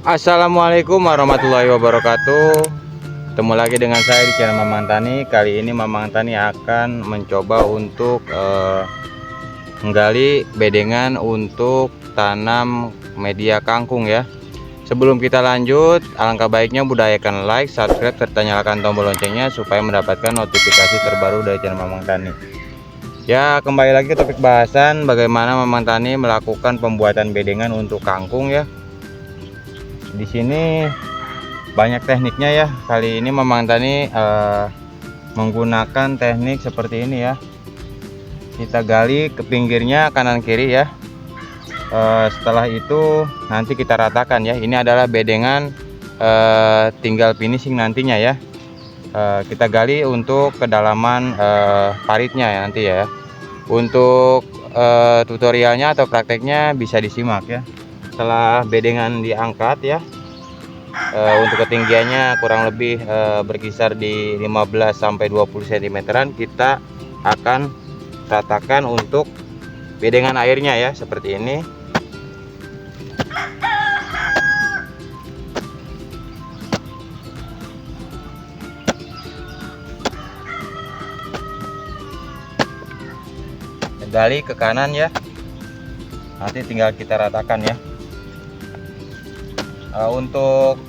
Assalamualaikum warahmatullahi wabarakatuh. Ketemu lagi dengan saya di channel Mamang Tani. Kali ini Mamang Tani akan mencoba untuk menggali bedengan untuk tanam media kangkung ya. Sebelum kita lanjut, alangkah baiknya budayakan like, subscribe, serta nyalakan tombol loncengnya supaya mendapatkan notifikasi terbaru dari channel Mamang Tani. Ya, kembali lagi ke topik bahasan bagaimana Mamang Tani melakukan pembuatan bedengan untuk kangkung ya. Di sini banyak tekniknya ya. Kali ini Mamang Tani menggunakan teknik seperti ini ya. Kita gali ke pinggirnya kanan kiri ya. Setelah itu nanti kita ratakan ya. Ini adalah bedengan tinggal finishing nantinya ya. Kita gali untuk kedalaman paritnya ya nanti ya. Untuk tutorialnya atau prakteknya bisa disimak ya. Setelah bedengan diangkat ya, untuk ketinggiannya kurang lebih berkisar di 15 sampai 20 cm, kita akan ratakan untuk bedengan airnya ya, seperti ini. Gali ke kanan ya, nanti tinggal kita ratakan ya. Untuk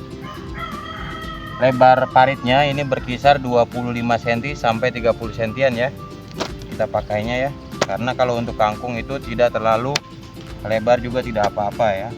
lebar paritnya ini berkisar 25 cm sampai 30 cm ya, kita pakainya ya, karena kalau untuk kangkung itu tidak terlalu lebar juga tidak apa-apa ya.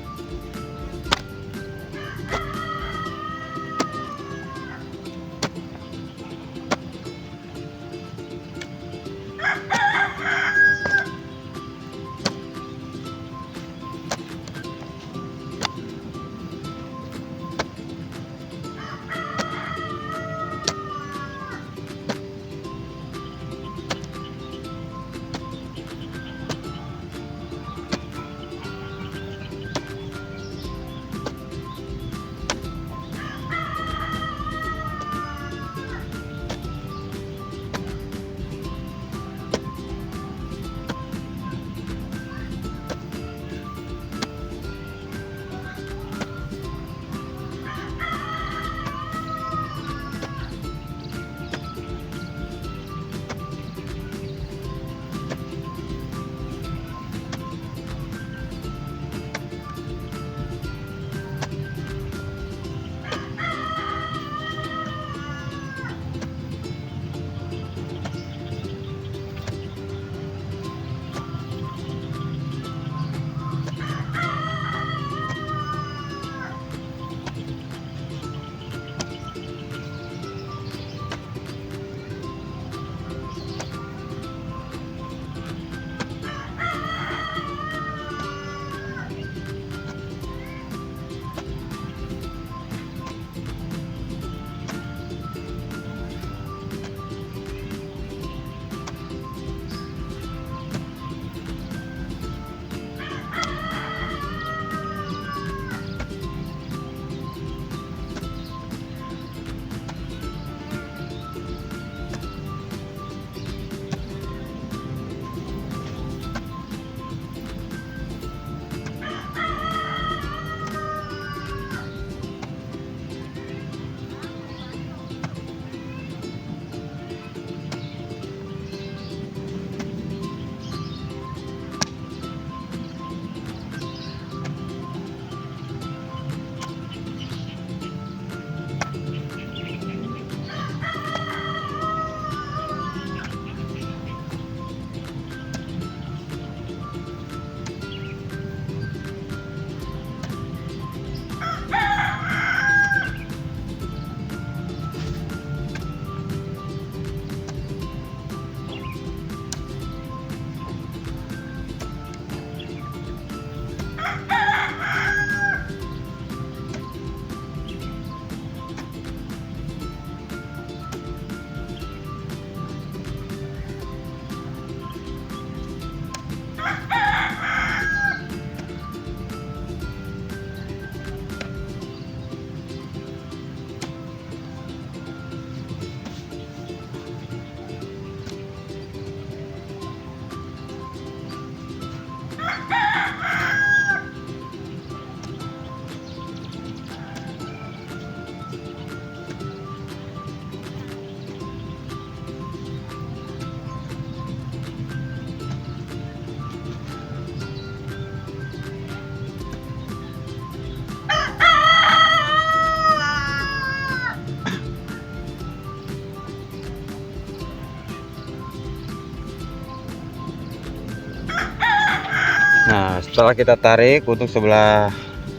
Setelah kita tarik untuk sebelah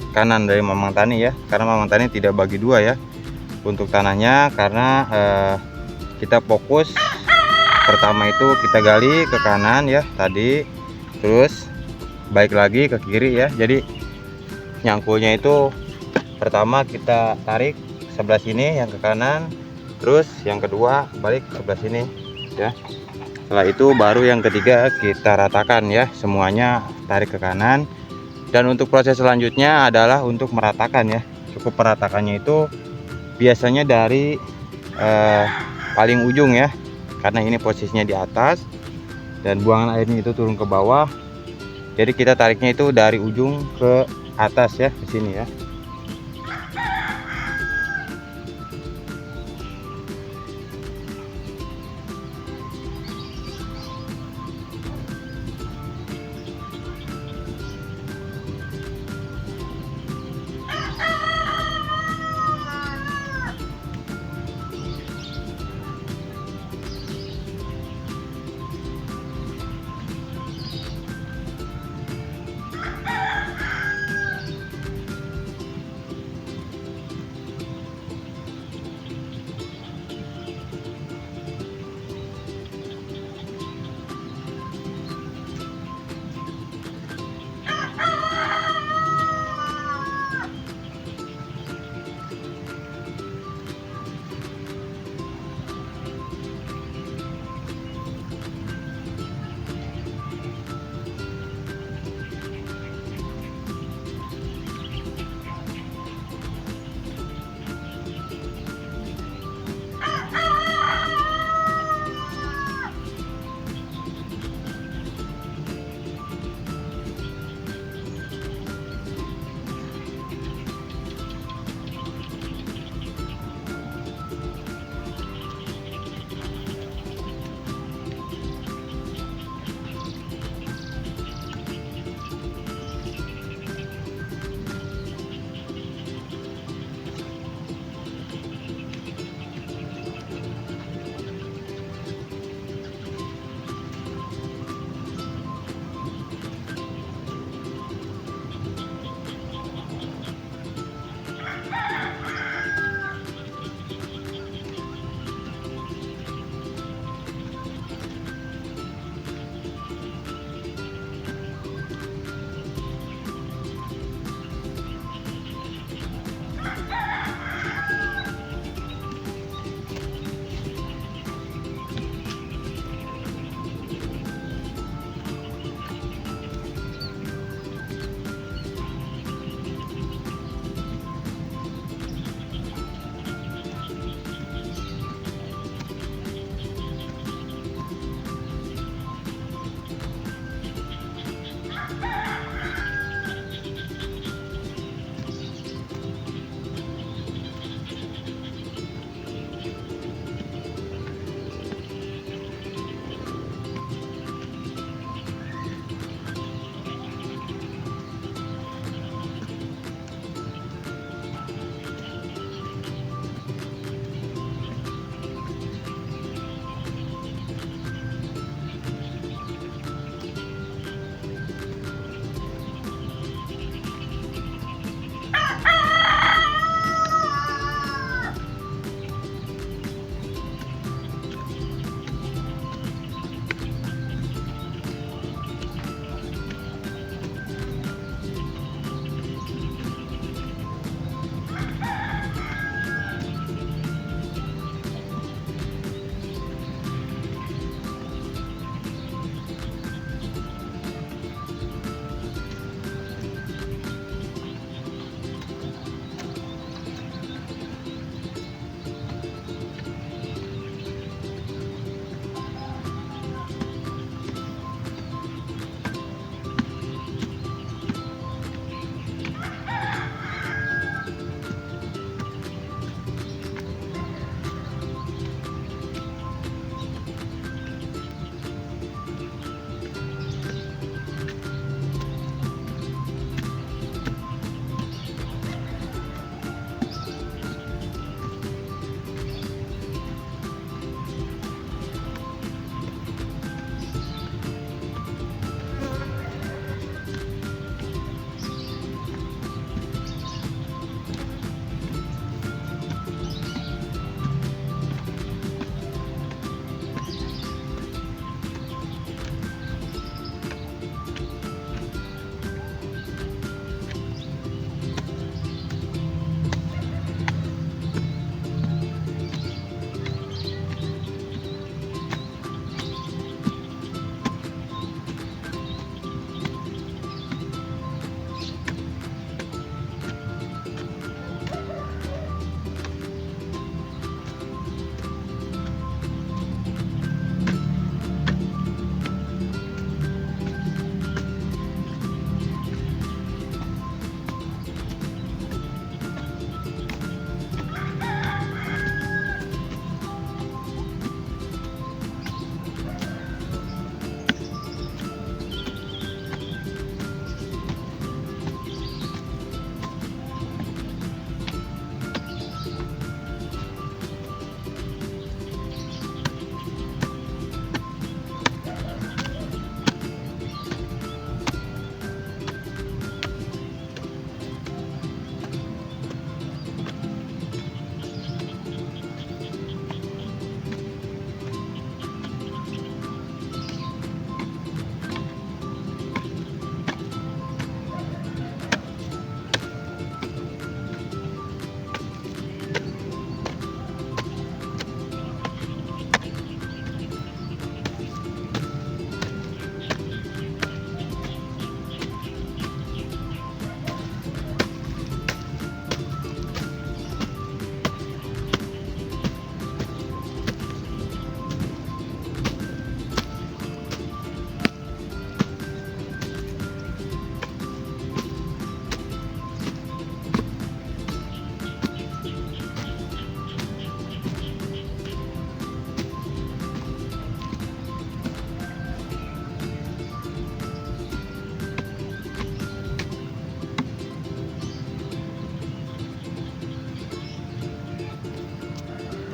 kanan dari Mamang Tani ya, karena Mamang Tani tidak bagi dua ya untuk tanahnya, karena kita fokus pertama itu kita gali ke kanan ya tadi, terus balik lagi ke kiri ya. Jadi nyangkulnya itu pertama kita tarik sebelah sini yang ke kanan, terus yang kedua balik ke sebelah sini ya. Setelah itu baru yang ketiga kita ratakan ya, semuanya tarik ke kanan. Dan untuk proses selanjutnya adalah untuk meratakan ya. Cukup meratakannya itu biasanya dari paling ujung ya, karena ini posisinya di atas dan buangan airnya itu turun ke bawah. Jadi kita tariknya itu dari ujung ke atas ya, ke sini ya.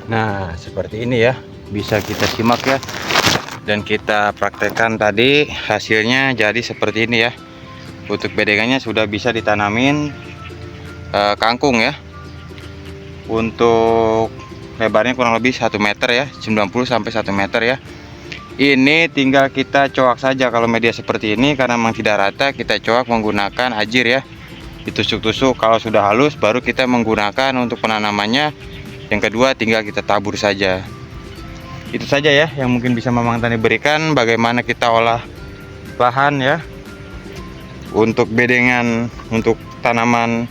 Nah, seperti ini ya, bisa kita simak ya, dan kita praktekkan tadi. Hasilnya jadi seperti ini ya. Untuk bedengannya sudah bisa ditanamin kangkung ya. Untuk lebarnya kurang lebih 1 meter ya, 90 sampai 1 meter ya. Ini tinggal kita coak saja. Kalau media seperti ini karena memang tidak rata, kita coak menggunakan ajir ya, ditusuk-tusuk. Kalau sudah halus baru kita menggunakan untuk penanamannya. Yang kedua tinggal kita tabur saja. Itu saja ya yang mungkin bisa Mamang Tani berikan, bagaimana kita olah lahan ya untuk bedengan untuk tanaman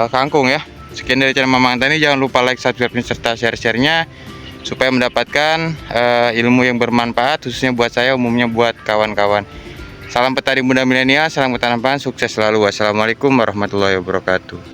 kangkung ya. Sekian dari channel Mamang Tani, jangan lupa like, subscribe, serta share-nya supaya mendapatkan ilmu yang bermanfaat, khususnya buat saya, umumnya buat kawan-kawan. Salam petani muda milenial, salam ketanam pangan, sukses selalu. Wassalamualaikum warahmatullahi wabarakatuh.